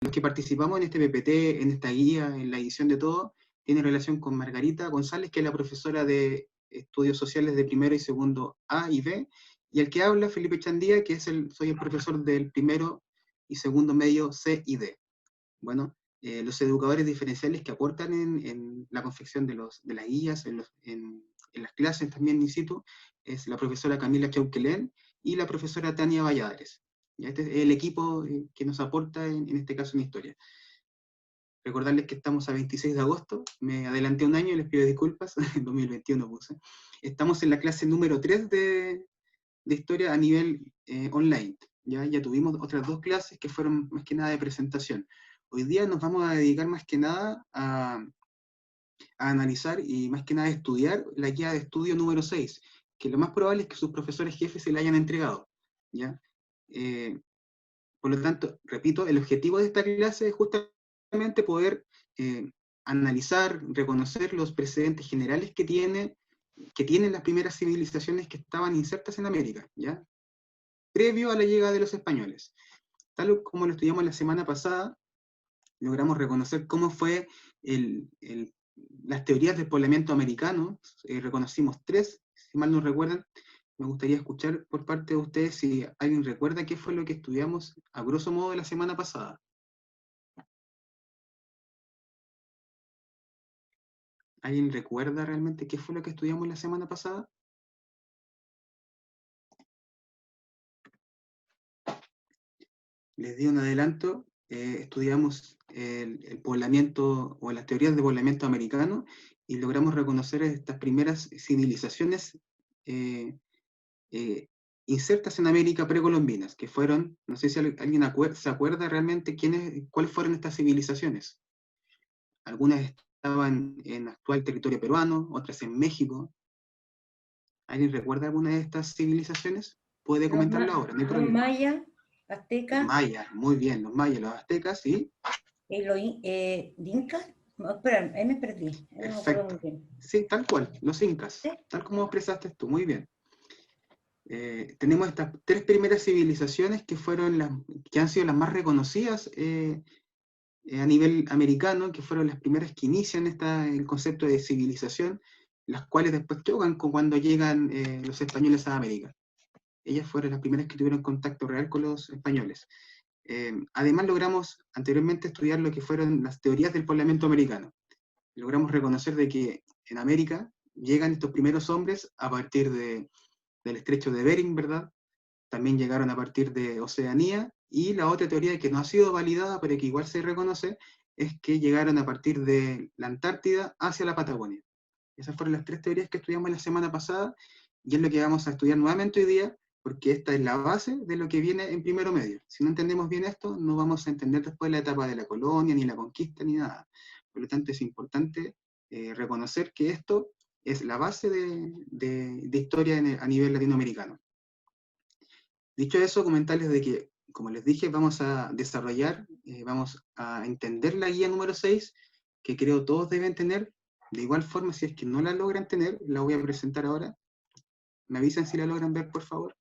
los que participamos en este PPT, en esta guía, en la edición de todo, tiene relación con Margarita González, que es la profesora de Estudios Sociales de primero y segundo A y B, y el que habla, Felipe Chandía, que soy el profesor del primero y segundo medio C y D. Bueno, los educadores diferenciales que aportan en la confección de las guías, en las clases también in situ, es la profesora Camila Chauquelén y la profesora Tania Valladares. Este es el equipo que nos aporta en este caso en historia. Recordarles que estamos a 26 de agosto, me adelanté un año y les pido disculpas, en 2021 puse. Estamos en la clase número 3 de historia a nivel online. Ya tuvimos otras 2 clases que fueron más que nada de presentación. Hoy día nos vamos a dedicar más que nada a analizar y más que nada a estudiar la guía de estudio número 6, que lo más probable es que sus profesores jefes se la hayan entregado. ¿Ya? Por lo tanto, repito, el objetivo de esta clase es justamente poder analizar, reconocer los precedentes generales que tienen las primeras civilizaciones que estaban insertas en América, ¿ya? Previo a la llegada de los españoles. Tal como lo estudiamos la semana pasada, logramos reconocer cómo fue las teorías del poblamiento americano, reconocimos 3, si mal no recuerdan. Me gustaría escuchar por parte de ustedes si alguien recuerda qué fue lo que estudiamos a grosso modo la semana pasada. ¿Alguien recuerda realmente qué fue lo que estudiamos la semana pasada? Les di un adelanto, estudiamos el poblamiento o las teorías de poblamiento americano y logramos reconocer estas primeras civilizaciones insertas en América precolombinas, que fueron, no sé si alguien se acuerda realmente cuáles fueron estas civilizaciones. Algunas estaban en actual territorio peruano, otras en México. ¿Alguien recuerda alguna de estas civilizaciones? Puede comentarlo ahora, no hay Los problema. mayas, aztecas. Los mayas, muy bien, los mayas, los aztecas, ¿sí? Los incas. No, espera, ahí me perdí. Perfecto. Sí, tal cual, los incas, ¿sí? Tal como expresaste tú, muy bien. Tenemos estas 3 primeras civilizaciones que han sido las más reconocidas a nivel americano, que fueron las primeras que inician el concepto de civilización, las cuales después chocan con cuando llegan los españoles a América. Ellas fueron las primeras que tuvieron contacto real con los españoles. Además logramos anteriormente estudiar lo que fueron las teorías del poblamiento americano. Logramos reconocer de que en América llegan estos primeros hombres a partir del estrecho de Bering, ¿verdad? También llegaron a partir de Oceanía, y la otra teoría que no ha sido validada, pero que igual se reconoce, es que llegaron a partir de la Antártida hacia la Patagonia. Esas fueron las 3 teorías que estudiamos la semana pasada, y es lo que vamos a estudiar nuevamente hoy día, porque esta es la base de lo que viene en primero medio. Si no entendemos bien esto, no vamos a entender después la etapa de la colonia, ni la conquista, ni nada. Por lo tanto, es importante reconocer que esto es la base de historia a nivel latinoamericano. Dicho eso, comentarles de que, como les dije, vamos a desarrollar, vamos a entender la guía número 6, que creo todos deben tener. De igual forma, si es que no la logran tener, la voy a presentar ahora. ¿Me avisan si la logran ver, por favor?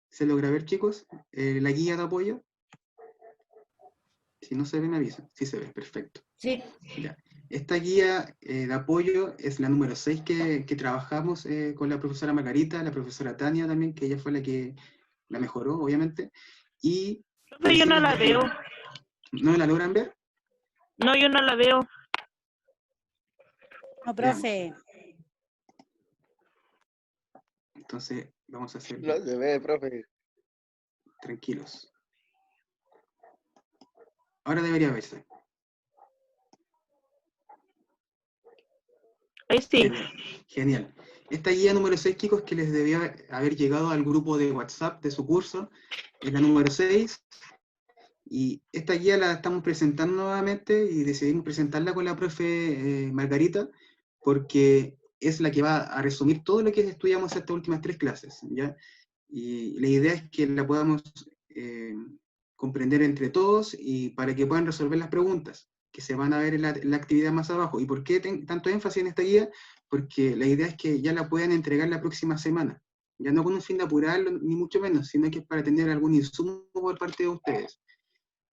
¿Se logra ver, chicos? La guía de apoyo. Si no se ve, me avisan. Sí se ve, perfecto. Sí. Ya. Esta guía de apoyo es la número 6 que trabajamos con la profesora Margarita, la profesora Tania también, que ella fue la que la mejoró, obviamente. Y pero yo no la veo. ¿No la logran ver? No, yo no la veo. No, profe. Entonces, vamos a hacer... No se ve, profe. Tranquilos. Ahora debería verse. Ahí sí. Genial. Esta guía número 6, chicos, que les debía haber llegado al grupo de WhatsApp de su curso, es la número 6. Y esta guía la estamos presentando nuevamente y decidimos presentarla con la profe Margarita, porque es la que va a resumir todo lo que estudiamos estas últimas 3 clases, ¿ya? Y la idea es que la podamos comprender entre todos y para que puedan resolver las preguntas que se van a ver en la actividad más abajo. ¿Y por qué tanto énfasis en esta guía? Porque la idea es que ya la puedan entregar la próxima semana. ya no con un fin de apurarlo, ni mucho menos, sino que es para tener algún insumo por parte de ustedes.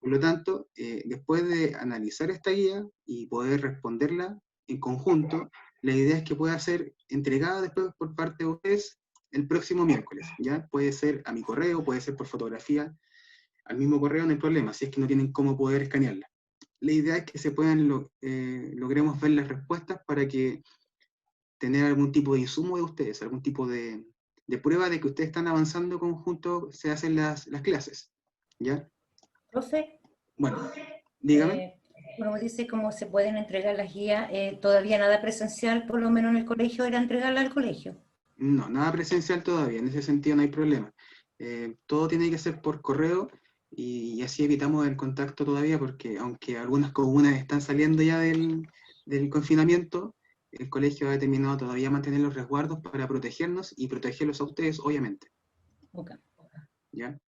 Por lo tanto, después de analizar esta guía y poder responderla en conjunto, la idea es que pueda ser entregada después por parte de ustedes el próximo miércoles, ¿ya? Puede ser a mi correo, puede ser por fotografía, al mismo correo, no hay problema, si es que no tienen cómo poder escanearla. La idea es que se puedan, logremos ver las respuestas para que tener algún tipo de insumo de ustedes, algún tipo de prueba de que ustedes están avanzando conjunto, se hacen las clases, ¿ya? Profe, Bueno, dígame. como dice cómo se pueden entregar las guías, todavía nada presencial, por lo menos en el colegio, era entregarla al colegio. No, nada presencial todavía, en ese sentido no hay problema. Todo tiene que ser por correo y así evitamos el contacto todavía, porque aunque algunas comunas están saliendo ya del confinamiento, el colegio ha determinado todavía mantener los resguardos para protegernos y protegerlos a ustedes, obviamente. Okay. ¿Ya?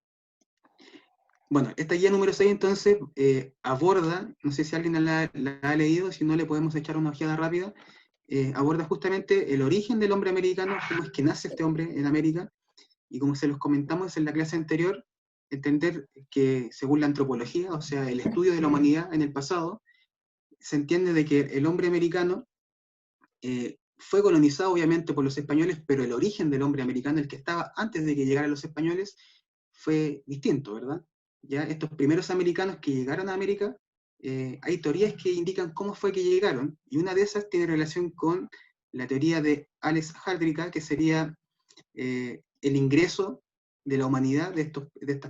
Bueno, esta guía número 6 entonces aborda, no sé si alguien la ha leído, si no le podemos echar una ojeada rápida, aborda justamente el origen del hombre americano, cómo es que nace este hombre en América, y como se los comentamos en la clase anterior, entender que según la antropología, o sea, el estudio de la humanidad en el pasado, se entiende de que el hombre americano fue colonizado obviamente por los españoles, pero el origen del hombre americano, el que estaba antes de que llegaran los españoles, fue distinto, ¿verdad? Ya estos primeros americanos que llegaron a América, hay teorías que indican cómo fue que llegaron, y una de esas tiene relación con la teoría de Alex Hardrika, que sería el ingreso de la humanidad, de estos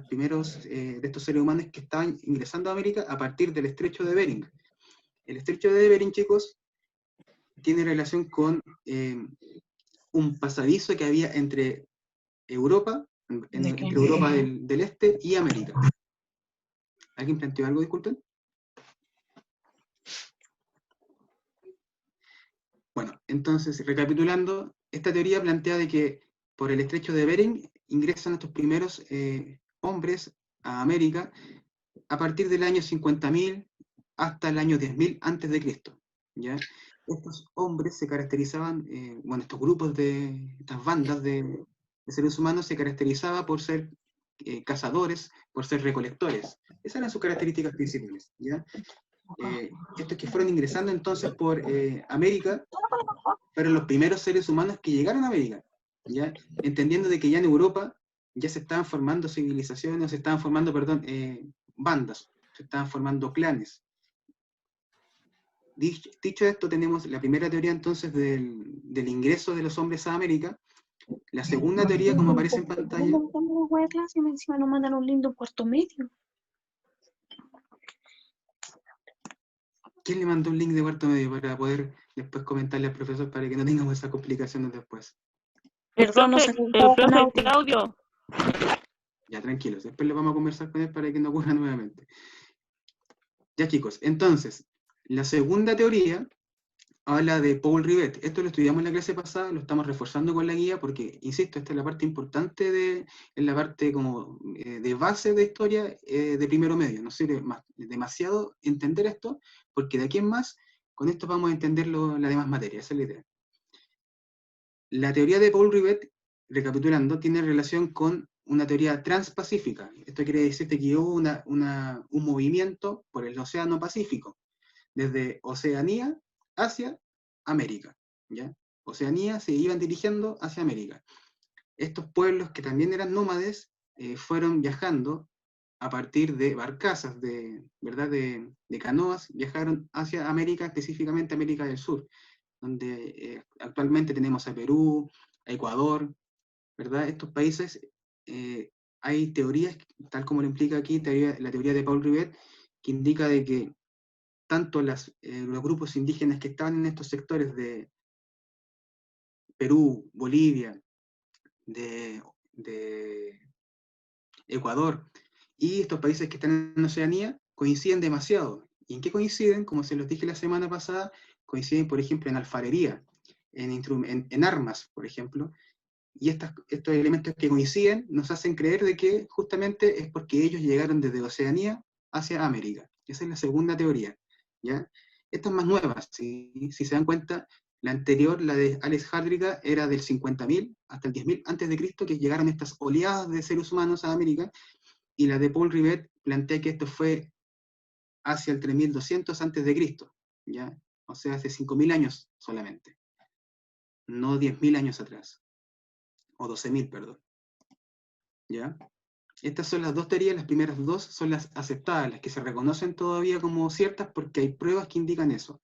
primeros, de estos seres humanos que estaban ingresando a América a partir del estrecho de Bering. El estrecho de Bering, chicos, tiene relación con un pasadizo que había entre Europa, entre Europa del Este y América. ¿Alguien planteó algo, disculpen? Bueno, entonces, recapitulando, esta teoría plantea de que por el estrecho de Bering ingresan estos primeros hombres a América a partir del año 50.000 hasta el año 10.000 antes de Cristo, ¿ya? Estos hombres se caracterizaban, bueno, estos grupos estas bandas de seres humanos se caracterizaban por ser cazadores, por ser recolectores. Esas eran sus características principales, ¿ya? Estos que fueron ingresando entonces por América fueron los primeros seres humanos que llegaron a América, ¿ya? Entendiendo de que ya en Europa ya se estaban formando civilizaciones, se estaban formando, perdón, bandas, se estaban formando clanes. Dicho esto, tenemos la primera teoría entonces del ingreso de los hombres a América. La segunda teoría, como aparece en pantalla. Y encima nos mandan un lindo cuarto medio. ¿Quién le mandó un link de cuarto medio para poder después comentarle al profesor para que no tengamos esas complicaciones después? Perdón, no se profe Claudio. Ya, tranquilos, después lo vamos a conversar con él para que no ocurra nuevamente. Ya, chicos, entonces, la segunda teoría habla de Paul Rivet. Esto lo estudiamos en la clase pasada, lo estamos reforzando con la guía porque, insisto, esta es la parte importante en la parte como de base de historia de primero medio. No sirve demasiado entender esto, porque de aquí en más, con esto vamos a entender la demás materia, esa es la idea. La teoría de Paul Rivet, recapitulando, tiene relación con una teoría transpacífica. Esto quiere decir que hubo un movimiento por el Océano Pacífico, desde Oceanía hacia América, ¿ya? Oceanía se iban dirigiendo hacia América. Estos pueblos que también eran nómades fueron viajando a partir de barcazas, ¿verdad? De canoas, viajaron hacia América, específicamente América del Sur, donde actualmente tenemos a Perú, a Ecuador, ¿verdad? Estos países, hay teorías, tal como lo implica aquí la teoría de Paul Rivet, que indica de que tanto los grupos indígenas que estaban en estos sectores de Perú, Bolivia, de Ecuador, y estos países que están en Oceanía, coinciden demasiado. ¿Y en qué coinciden? Como se los dije la semana pasada, coinciden, por ejemplo, en alfarería, en armas, por ejemplo, y estos elementos que coinciden nos hacen creer de que justamente es porque ellos llegaron desde Oceanía hacia América. Esa es la segunda teoría, ¿ya? Esta es más nueva, si se dan cuenta, La anterior, la de Alex Hardriga, era del 50.000 hasta el 10.000 antes de Cristo, que llegaron estas oleadas de seres humanos a América, y la de Paul Rivet plantea que esto fue hacia el 3.200 antes de Cristo, ¿ya? O sea, hace 5.000 años solamente, no 10.000 años atrás, o 12.000, perdón, ¿ya? Estas son las dos teorías, las primeras dos son las aceptadas, las que se reconocen todavía como ciertas porque hay pruebas que indican eso.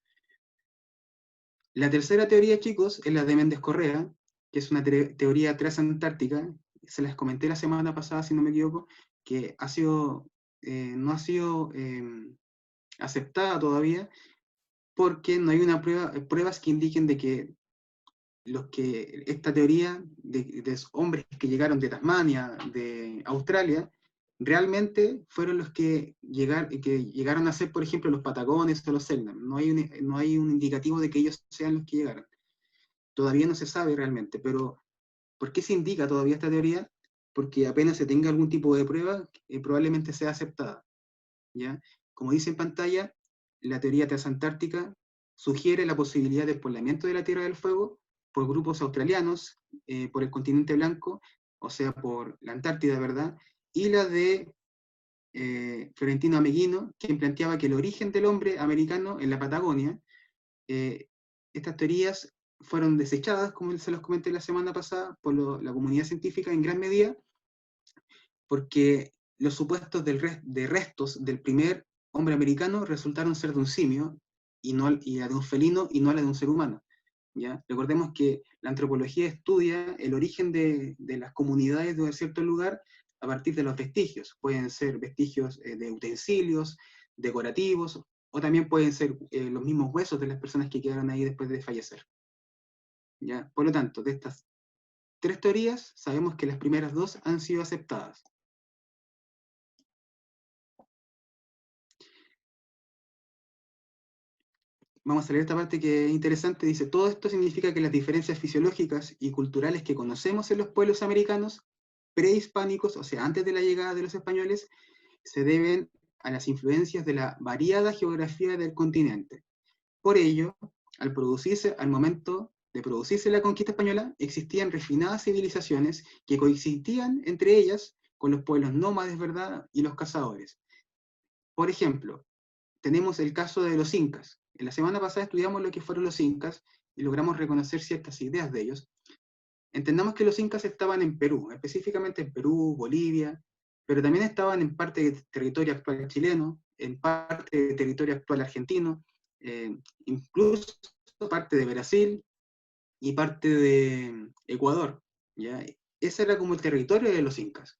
La tercera teoría, chicos, es la de Méndez Correa, que es una teoría transantártica, se las comenté la semana pasada, si no me equivoco, que ha sido, no ha sido aceptada todavía, porque no hay pruebas que indiquen de que esta teoría de hombres que llegaron de Tasmania, de Australia, realmente fueron los que llegaron a ser, por ejemplo, los Patagones o los Selknam. No hay un indicativo de que ellos sean los que llegaron. Todavía no se sabe realmente, pero ¿por qué se indica todavía esta teoría? Porque apenas se tenga algún tipo de prueba, probablemente sea aceptada, ¿ya? Como dice en pantalla, la teoría transantártica sugiere la posibilidad de despoblamiento de la Tierra del Fuego por grupos australianos, por el continente blanco, o sea, por la Antártida, ¿verdad? Y la de Florentino Ameghino, quien planteaba que el origen del hombre americano en la Patagonia, estas teorías fueron desechadas, como se los comenté la semana pasada, por la comunidad científica en gran medida, porque los supuestos de restos del primer hombre americano resultaron ser de un simio, y la de un felino, y no la de un ser humano, ¿ya? Recordemos que la antropología estudia el origen de las comunidades de un cierto lugar a partir de los vestigios. Pueden ser vestigios de utensilios, decorativos, o también pueden ser los mismos huesos de las personas que quedaron ahí después de fallecer, ¿ya? Por lo tanto, de estas tres teorías, sabemos que las primeras dos han sido aceptadas. Vamos a leer esta parte que es interesante. Dice: todo esto significa que las diferencias fisiológicas y culturales que conocemos en los pueblos americanos prehispánicos, o sea, antes de la llegada de los españoles, se deben a las influencias de la variada geografía del continente. Por ello, al momento de producirse la conquista española, existían refinadas civilizaciones que coexistían entre ellas con los pueblos nómades, ¿verdad?, y los cazadores. Por ejemplo, tenemos el caso de los incas. En la semana pasada estudiamos lo que fueron los incas y logramos reconocer ciertas ideas de ellos. Entendamos que los incas estaban en Perú, específicamente en Perú, Bolivia, pero también estaban en parte del territorio actual chileno, en parte del territorio actual argentino, incluso parte de Brasil y parte de Ecuador, ¿ya? Ese era como el territorio de los incas.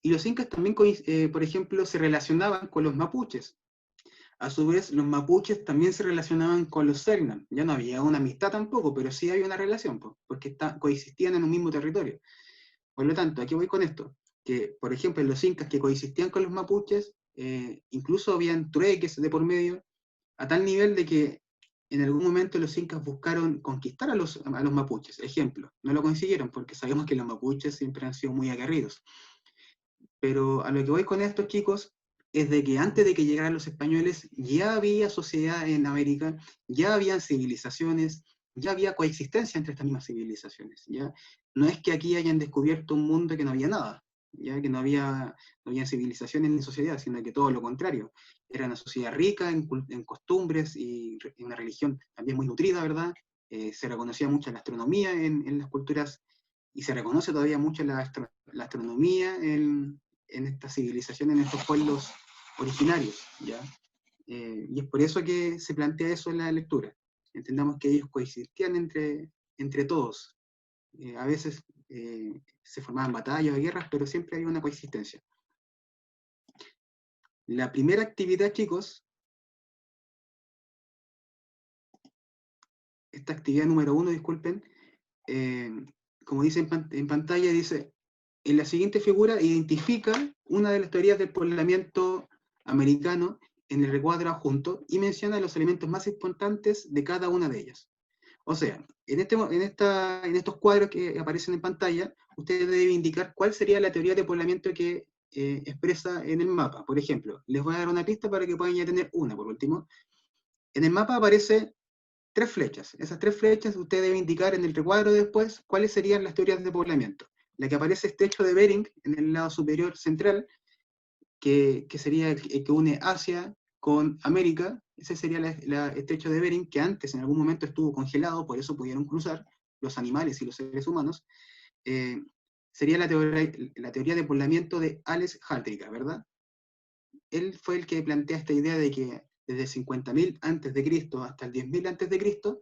Y los incas también, por ejemplo, se relacionaban con los mapuches. A su vez, los mapuches también se relacionaban con los Selknam. Ya no había una amistad tampoco, pero sí había una relación, porque coexistían en un mismo territorio. Por lo tanto, ¿a qué voy con esto? Que, por ejemplo, los incas que coexistían con los mapuches, incluso habían trueques de por medio, a tal nivel de que en algún momento los incas buscaron conquistar a los mapuches. Ejemplo, no lo consiguieron, porque sabemos que los mapuches siempre han sido muy aguerridos. Pero a lo que voy con esto, chicos, es de que antes de que llegaran los españoles ya había sociedad en América, ya habían civilizaciones, ya había coexistencia entre estas mismas civilizaciones, ¿ya? No es que aquí hayan descubierto un mundo que no había nada, ya que no había civilizaciones ni sociedad, sino que todo lo contrario. Era una sociedad rica en costumbres y una religión también muy nutrida, ¿verdad? Se reconocía mucho la astronomía en las culturas, y se reconoce todavía mucho la astronomía en esta civilización, en estos pueblos originarios, ¿ya? Y es por eso que se plantea eso en la lectura. Entendamos que ellos coexistían entre todos. A veces se formaban batallas o guerras, pero siempre había una coexistencia. La primera actividad, chicos, esta actividad número 1, disculpen, como dice en pantalla, dice: en la siguiente figura identifica una de las teorías del poblamiento americano en el recuadro adjunto y menciona los elementos más importantes de cada una de ellas. O sea, en estos cuadros que aparecen en pantalla, usted debe indicar cuál sería la teoría de poblamiento que expresa en el mapa. Por ejemplo, les voy a dar una pista para que puedan ya tener una, por último. En el mapa aparece 3 flechas. Esas 3 flechas usted debe indicar en el recuadro después cuáles serían las teorías de poblamiento. La que aparece estrecho de Bering en el lado superior central, que sería el que une Asia con América. Ese sería el estrecho de Bering, que antes en algún momento estuvo congelado, por eso pudieron cruzar los animales y los seres humanos. Sería la teoría de poblamiento de Alex Haltringa, ¿verdad? Él fue el que plantea esta idea de que desde 50.000 a.C. hasta el 10.000 a.C.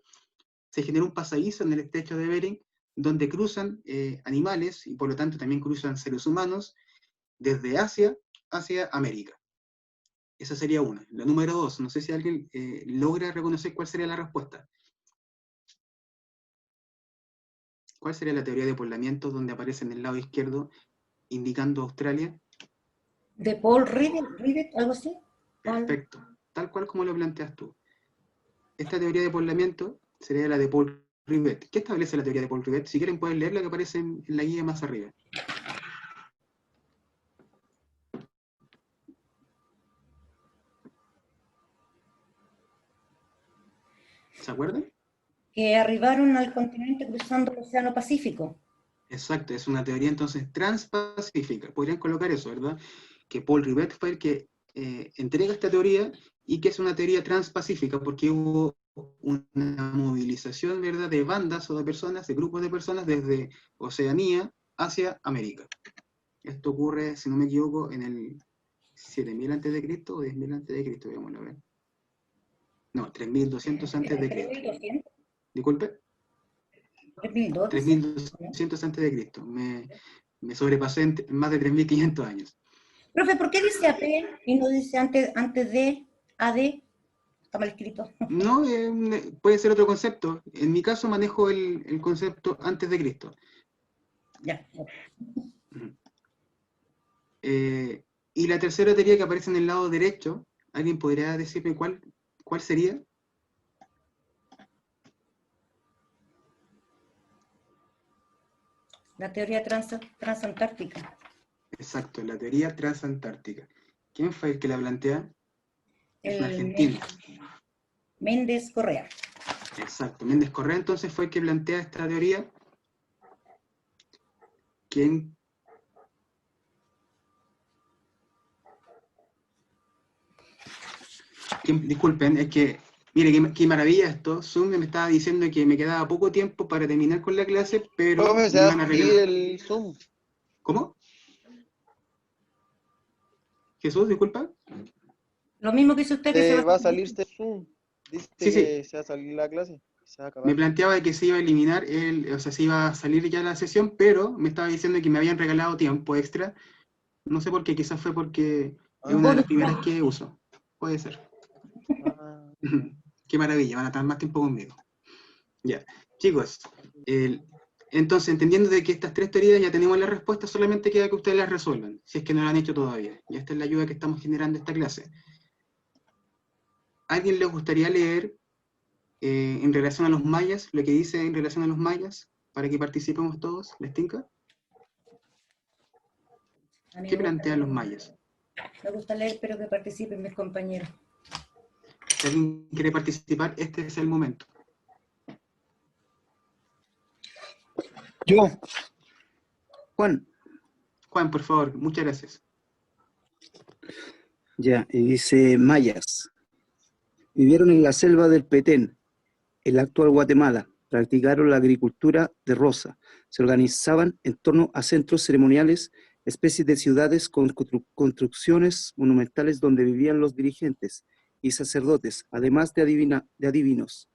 se generó un pasadizo en el estrecho de Bering, donde cruzan animales, y por lo tanto también cruzan seres humanos, desde Asia hacia América. Esa sería una. La número 2, no sé si alguien logra reconocer cuál sería la respuesta. ¿Cuál sería la teoría de poblamiento donde aparece en el lado izquierdo indicando Australia? ¿De Paul Rivet, algo así? Perfecto, tal cual como lo planteas tú. Esta teoría de poblamiento sería la de Paul Rivet. ¿Qué establece la teoría de Paul Rivet? Si quieren pueden leer la que aparece en la guía más arriba. ¿Se acuerdan? Que arribaron al continente cruzando el Océano Pacífico. Exacto, es una teoría entonces transpacífica. Podrían colocar eso, ¿verdad? Que Paul Rivet fue el que entrega esta teoría y que es una teoría transpacífica porque hubo una movilización, ¿verdad?, de bandas o de personas, de grupos de personas desde Oceanía hacia América. Esto ocurre, si no me equivoco, en el 7.000 a.C. o 10.000 a.C., veámoslo a ver. No, 3.200 a.C. 3.200. Disculpe. 3.200 a.C. Me sobrepasé en más de 3.500 años. Profe, ¿por qué dice AP y no dice antes de AD? Está mal escrito. No, puede ser otro concepto. En mi caso manejo el concepto antes de Cristo. Ya. Y la tercera teoría que aparece en el lado derecho, ¿alguien podría decirme cuál sería? La teoría transantártica. Exacto, la teoría transantártica. ¿Quién fue el que la plantea? Es un El argentino. Méndez Correa. Exacto, Méndez Correa entonces fue el que plantea esta teoría. ¿Quién? Disculpen, es que, mire, qué maravilla esto. Zoom me estaba diciendo que me quedaba poco tiempo para terminar con la clase, pero Profe, se me va iban a a salir regalar. el Zoom. ¿Cómo? Jesús, disculpa. Lo mismo que hizo usted que se Se va a va salir este Zoom. Dice Sí, que se va a salir la clase. Se va a acabar. me planteaba que se iba a eliminar, o sea, se iba a salir ya la sesión, pero me estaba diciendo que me habían regalado tiempo extra. No sé por qué, quizás fue porque es una de las primeras que uso. Puede ser. Ah, Qué maravilla, van a estar más tiempo conmigo. Ya, chicos, entonces, entendiendo de que estas 3 teorías ya tenemos la respuesta, solamente queda que ustedes las resuelvan, si es que no lo han hecho todavía. Y esta es la ayuda que estamos generando esta clase. ¿A alguien les gustaría leer en relación a los mayas, lo que dice en relación a los mayas, para que participemos todos? ¿Les tinca? ¿Qué plantean los mayas? Me gusta leer, pero que participen mis compañeros. Si alguien quiere participar, este es el momento. Yo, Juan, Juan, por favor, muchas gracias. ya, y dice mayas. Vivieron en la selva del Petén, en la actual Guatemala. Practicaron la agricultura de roza. Se organizaban en torno a centros ceremoniales, especies de ciudades con construcciones monumentales donde vivían los dirigentes y sacerdotes, además de adivinos,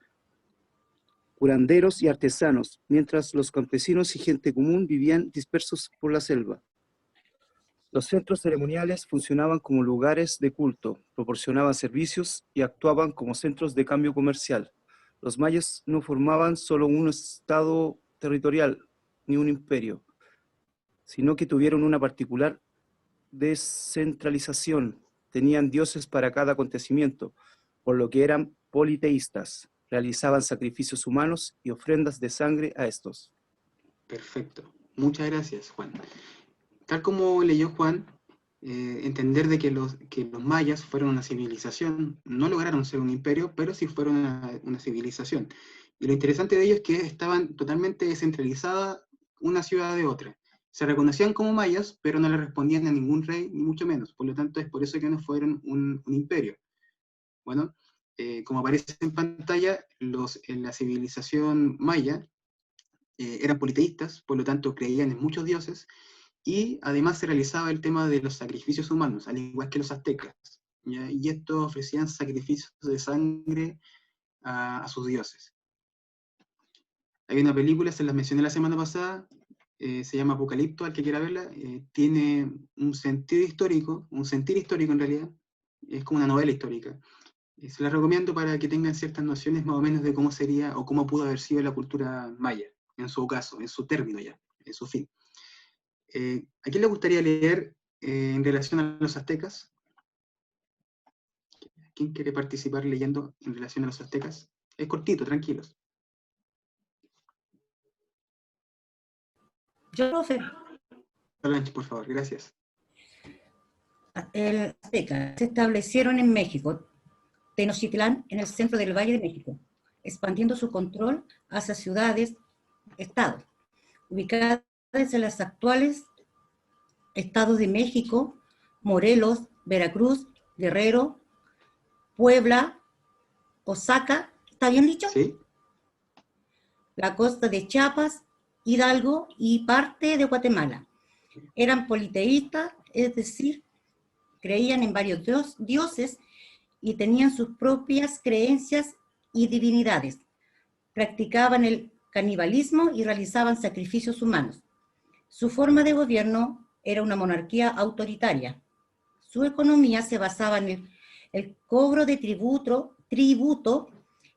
curanderos y artesanos, mientras los campesinos y gente común vivían dispersos por la selva. Los centros ceremoniales funcionaban como lugares de culto, proporcionaban servicios y actuaban como centros de cambio comercial. Los mayas no formaban solo un estado territorial ni un imperio, sino que tuvieron una particular descentralización. Tenían dioses para cada acontecimiento, por lo que eran politeístas. Realizaban sacrificios humanos y ofrendas de sangre a estos. Perfecto. Muchas gracias, Juan. Tal como leyó Juan, entender de que los mayas fueron una civilización, no lograron ser un imperio, pero sí fueron una civilización. Y lo interesante de ello es que estaban totalmente descentralizadas una ciudad de otra. Se reconocían como mayas, pero no le respondían a ningún rey, ni mucho menos. Por lo tanto, es por eso que no fueron un imperio. Bueno, como aparece en pantalla, en la civilización maya eran politeístas, por lo tanto creían en muchos dioses, y además se realizaba el tema de los sacrificios humanos, al igual que los aztecas, ¿ya? Y estos ofrecían sacrificios de sangre a sus dioses. Hay una película, se las mencioné la semana pasada, se llama Apocalipto, al que quiera verla, tiene un sentir histórico en realidad, es como una novela histórica. Se la recomiendo para que tengan ciertas nociones más o menos de cómo sería o cómo pudo haber sido la cultura maya, en su caso, en su término ya, en su fin. ¿A quién le gustaría leer en relación a los aztecas? ¿Quién quiere participar leyendo en relación a los aztecas? Es cortito, tranquilos. Yo, profe, Solange, por favor, gracias. el azteca se establecieron en México, Tenochtitlán, en el centro del Valle de México, expandiendo su control hacia ciudades, estados, ubicadas en los actuales estados de México, Morelos, Veracruz, Guerrero, Puebla, Oaxaca, ¿está bien dicho? ¿Sí? La costa de Chiapas, Hidalgo y parte de Guatemala. Eran politeístas, es decir, creían en varios dioses y tenían sus propias creencias y divinidades. Practicaban el canibalismo y realizaban sacrificios humanos. Su forma de gobierno era una monarquía autoritaria. Su economía se basaba en el cobro de tributo,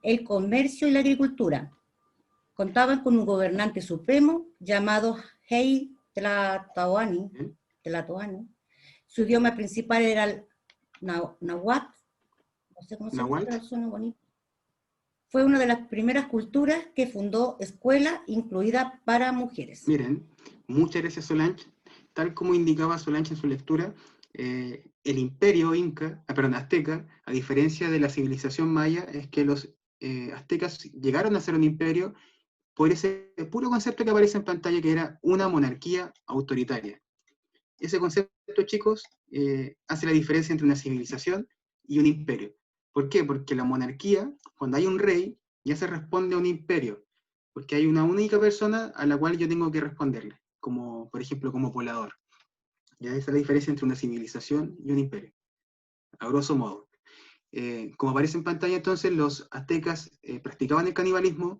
el comercio y la agricultura. Contaban con un gobernante supremo llamado Hei Tlatoani. Su idioma principal era el náhuatl. No sé cómo se llama, pero suena bonito. Fue una de las primeras culturas que fundó escuela incluida para mujeres. Miren, muchas gracias Solange. Tal como indicaba Solange en su lectura, el imperio azteca, a diferencia de la civilización maya, es que los aztecas llegaron a ser un imperio por ese puro concepto que aparece en pantalla, que era una monarquía autoritaria. Ese concepto, chicos, hace la diferencia entre una civilización y un imperio. ¿Por qué? Porque la monarquía, cuando hay un rey, ya se responde a un imperio, porque hay una única persona a la cual yo tengo que responderle, como, por ejemplo, como poblador. Ya esa es la diferencia entre una civilización y un imperio, a grosso modo. Como aparece en pantalla, entonces, los aztecas practicaban el canibalismo,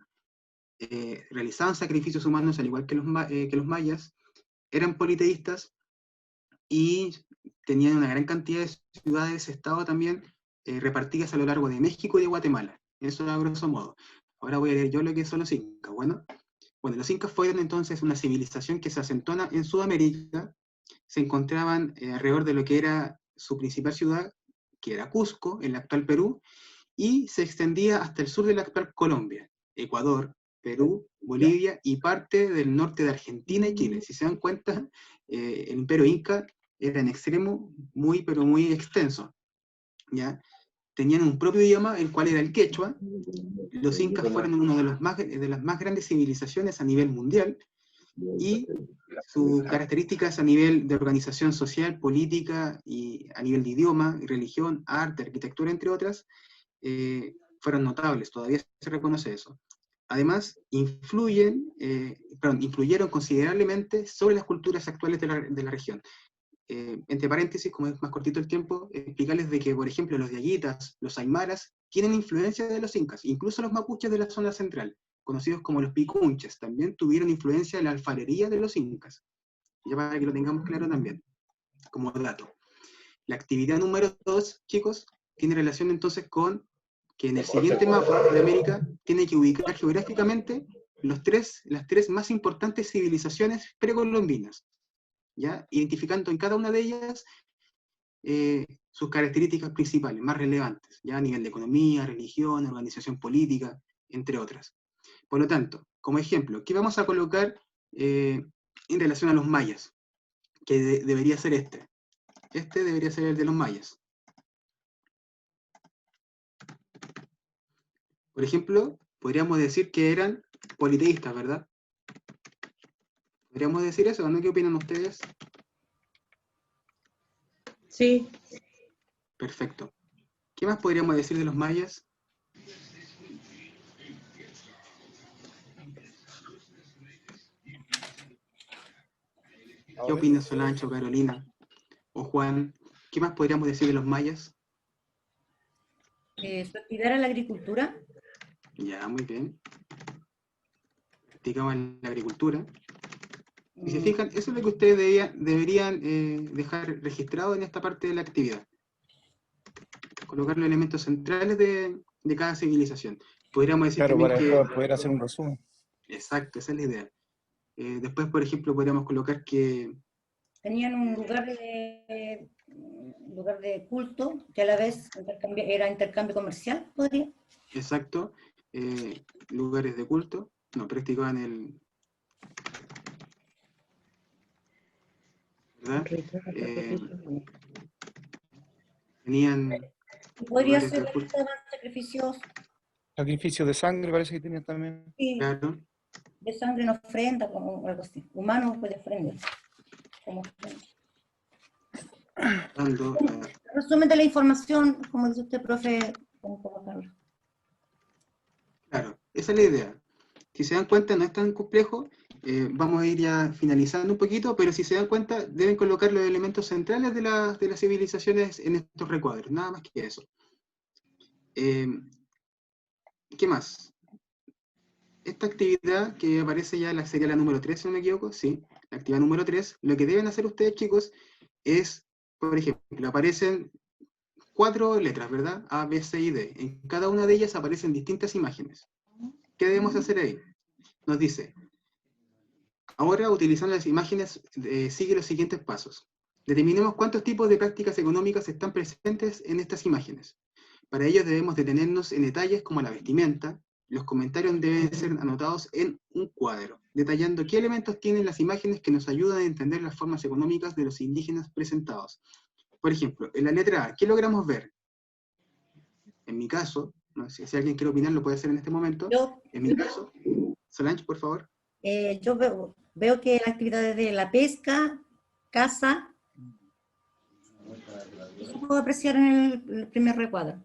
realizaban sacrificios humanos al igual que los mayas, eran politeístas y tenían una gran cantidad de ciudades, estados también, repartidas a lo largo de México y de Guatemala. Eso a grosso modo. Ahora voy a leer yo lo que son los incas. Bueno, los incas fueron entonces una civilización que se asentó en Sudamérica, se encontraban alrededor de lo que era su principal ciudad, que era Cusco, en el actual Perú, y se extendía hasta el sur de la actual Colombia, Ecuador, Perú, Bolivia y parte del norte de Argentina y Chile. Si se dan cuenta, el imperio inca era en extremo muy, pero muy extenso, ¿ya? Tenían un propio idioma, el cual era el quechua. Los incas fueron una de las más grandes civilizaciones a nivel mundial, y sus características a nivel de organización social, política, y a nivel de idioma, religión, arte, arquitectura, entre otras, fueron notables, todavía se reconoce eso. Además, influyeron considerablemente sobre las culturas actuales de la región. Entre paréntesis, como es más cortito el tiempo, explicarles de que, por ejemplo, los diaguitas, los aymaras, tienen influencia de los incas, incluso los mapuches de la zona central, conocidos como los picunches, también tuvieron influencia en la alfarería de los incas. Ya para que lo tengamos claro también, como dato. La actividad número 2, chicos, tiene relación entonces con que en el siguiente mapa de América tiene que ubicar geográficamente las tres más importantes civilizaciones precolombinas, ¿ya? Identificando en cada una de ellas sus características principales, más relevantes, ya a nivel de economía, religión, organización política, entre otras. Por lo tanto, como ejemplo, ¿qué vamos a colocar en relación a los mayas? Que debería ser este. Este debería ser el de los mayas. Por ejemplo, podríamos decir que eran politeístas, ¿verdad? ¿Podríamos decir eso, no? ¿Qué opinan ustedes? Sí, Perfecto. ¿Qué más podríamos decir de los mayas? ¿Qué opinan Solange o Carolina o Juan? ¿Qué más podríamos decir de los mayas? Su actividad era la agricultura. Ya, muy bien. Practicaban la agricultura. Y se Mm, fijan, eso es lo que ustedes deberían dejar registrado en esta parte de la actividad. Colocar los elementos centrales de cada civilización. Podríamos decir Claro, también para que... después poder hacer un resumen. Exacto, esa es la idea. Después, por ejemplo, podríamos colocar que... Tenían un lugar de culto, que a la vez era intercambio comercial, podría. Exacto. Lugares de culto. No, practicaban el... ¿Verdad? Tenían Y podría lugares ser de culto. sacrificios Sacrificio de sangre parece que tenía también. Claro. de sangre en ofrenda, como algo así. Humanos pues de ofrenda. Como ofrenda. Dando, Resumen de la información, como dice usted, profe, como colocarlo. claro, esa es la idea. Si se dan cuenta, no es tan complejo. Vamos a ir ya finalizando un poquito, pero si se dan cuenta, deben colocar los elementos centrales de las civilizaciones en estos recuadros, nada más que eso. ¿Qué más? Esta actividad que aparece ya sería la número 3, si no me equivoco, sí, la actividad número 3, lo que deben hacer ustedes, chicos, es, por ejemplo, aparecen 4 letras, ¿verdad? A, B, C y D. En cada una de ellas aparecen distintas imágenes. ¿Qué debemos hacer ahí? Nos dice, ahora, utilizando las imágenes, sigue los siguientes pasos. Determinemos cuántos tipos de prácticas económicas están presentes en estas imágenes. Para ello debemos detenernos en detalles como la vestimenta. Los comentarios deben ser anotados en un cuadro, detallando qué elementos tienen las imágenes que nos ayudan a entender las formas económicas de los indígenas presentados. Por ejemplo, en la letra A, ¿qué logramos ver? En mi caso, no sé, si alguien quiere opinar, lo puede hacer en este momento. En mi caso, Solange, por favor. Yo veo que las actividades de la pesca, caza, eso puedo apreciar en el primer recuadro.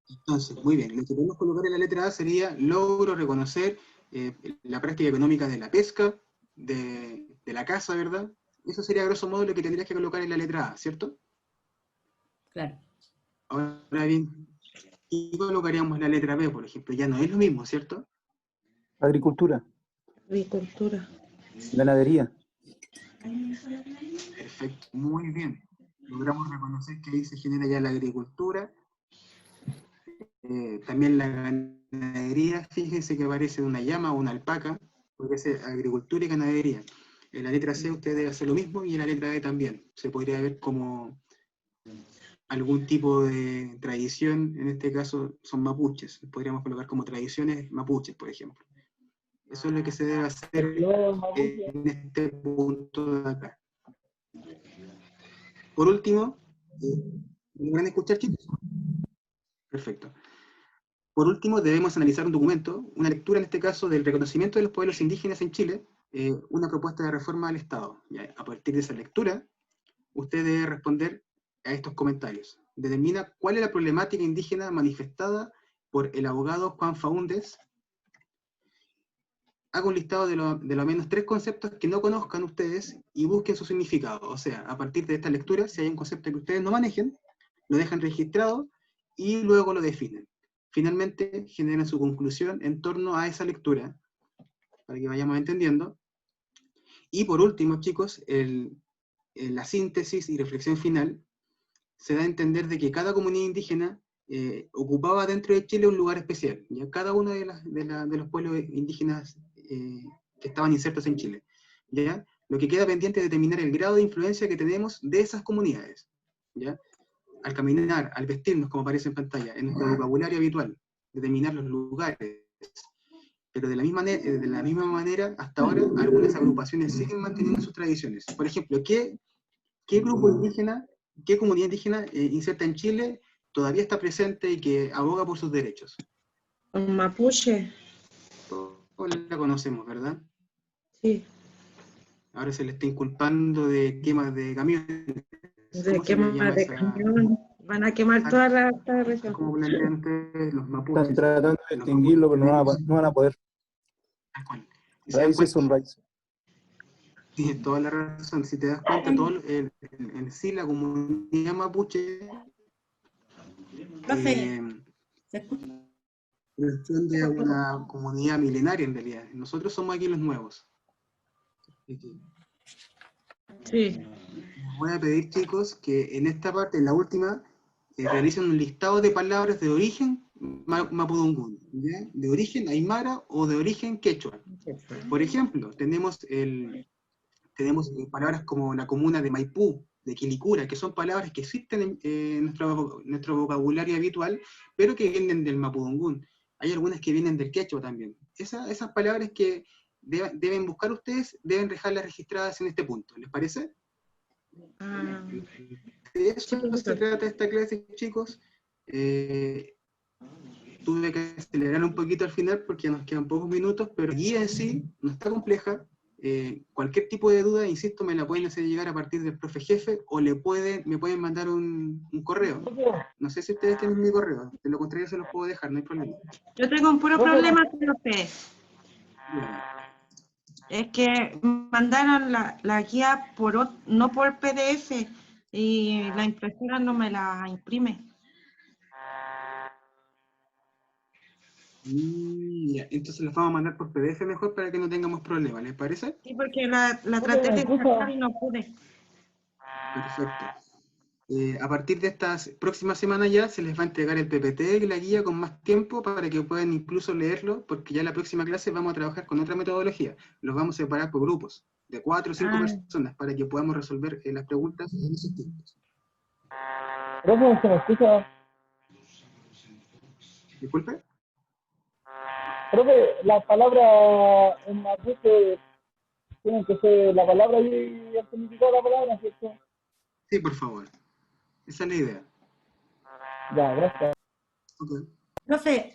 Entonces, muy bien, lo que podemos colocar en la letra A sería logro reconocer la práctica económica de la pesca, de la caza, ¿verdad? Eso sería grosso modo lo que tendrías que colocar en la letra A, ¿cierto? Claro. Ahora bien, ¿qué colocaríamos en la letra B, por ejemplo? Ya no es lo mismo, ¿cierto? Agricultura, agricultura. ganadería. Perfecto, muy bien. Logramos reconocer que ahí se genera ya la agricultura. También la ganadería, fíjense que aparece una llama o una alpaca, porque es agricultura y ganadería. En la letra C usted debe hacer lo mismo y en la letra D también. Se podría ver como algún tipo de tradición, en este caso son mapuches. Podríamos colocar como tradiciones mapuches, por ejemplo. Eso es lo que se debe hacer en este punto de acá. Por último, ¿me van a escuchar, chicos? Perfecto. Por último, debemos analizar un documento, una lectura en este caso del reconocimiento de los pueblos indígenas en Chile, una propuesta de reforma al Estado. A partir de esa lectura, usted debe responder a estos comentarios. Determina cuál es la problemática indígena manifestada por el abogado Juan Faúndez. Haga un listado de lo menos 3 conceptos que no conozcan ustedes y busquen su significado. O sea, a partir de esta lectura, si hay un concepto que ustedes no manejen, lo dejan registrado y luego lo definen. Finalmente, generan su conclusión en torno a esa lectura, para que vayamos entendiendo. Y por último, chicos, la síntesis y reflexión final se da a entender de que cada comunidad indígena ocupaba dentro de Chile un lugar especial. ¿Ya? Cada uno de los pueblos indígenas que estaban insertos en Chile. ¿Ya? Lo que queda pendiente es determinar el grado de influencia que tenemos de esas comunidades. ¿Ya? Al caminar, al vestirnos, como aparece en pantalla, en nuestro vocabulario habitual, determinar los lugares. Pero de la misma manera, hasta ahora, algunas agrupaciones siguen manteniendo sus tradiciones. Por ejemplo, ¿qué grupo indígena qué comunidad indígena inserta en Chile todavía está presente y que aboga por sus derechos? Los mapuche. Todos la conocemos, ¿verdad? Sí. Ahora se le está inculpando de quemas de camiones. De ¿Cómo se le llama quema de esa? cañón. Van a quemar toda la región. Como plantean ustedes los mapuches. Están tratando de Los extinguirlo, pero mapuches no van a poder. tal cual. Si se dan Raíces son cuenta, raíces. tienes toda la razón. Si te das cuenta, todo en sí la comunidad mapuche Profe, ¿se escucha? corresponde a una comunidad milenaria en realidad. Nosotros somos aquí los nuevos. Sí. Voy a pedir, chicos, que en esta parte, en la última, realicen un listado de palabras de origen mapudungún, ¿ya? De origen aymara o de origen quechua. Por ejemplo, tenemos palabras como la comuna de Maipú, de Quilicura, que son palabras que existen en nuestro vocabulario habitual, pero que vienen del mapudungún. Hay algunas que vienen del quechua también. Esas palabras que deben buscar ustedes, deben dejarlas registradas en este punto. ¿Les parece? Ah, De eso sí, se profesor. trata esta clase, chicos. Tuve que acelerar un poquito al final porque nos quedan pocos minutos, pero la guía en sí no está compleja. Cualquier tipo de duda, insisto, me la pueden hacer llegar a partir del profe jefe o me pueden mandar un correo. No sé si ustedes tienen mi correo, de lo contrario se los puedo dejar, no hay problema. Yo tengo un puro problema, profe. Es que mandaron la guía no por PDF y la impresora no me la imprime. Ya, entonces las vamos a mandar por PDF mejor para que no tengamos problemas, ¿les parece? Sí, porque la traté de descargar y no pude. Perfecto. A partir de estas próximas semanas ya se les va a entregar el PPT y la guía con más tiempo para que puedan incluso leerlo, porque ya la próxima clase vamos a trabajar con otra metodología. Los vamos a separar por grupos, de 4 o 5 personas, para que podamos resolver las preguntas en esos tiempos. Profe, ¿se me escucha? Disculpe. Profe, las palabras en mapuche tienen que ser la palabra y el significado de la palabra, ¿cierto? Sí, por favor. Esa es la idea. Ya, gracias. Okay. Profe,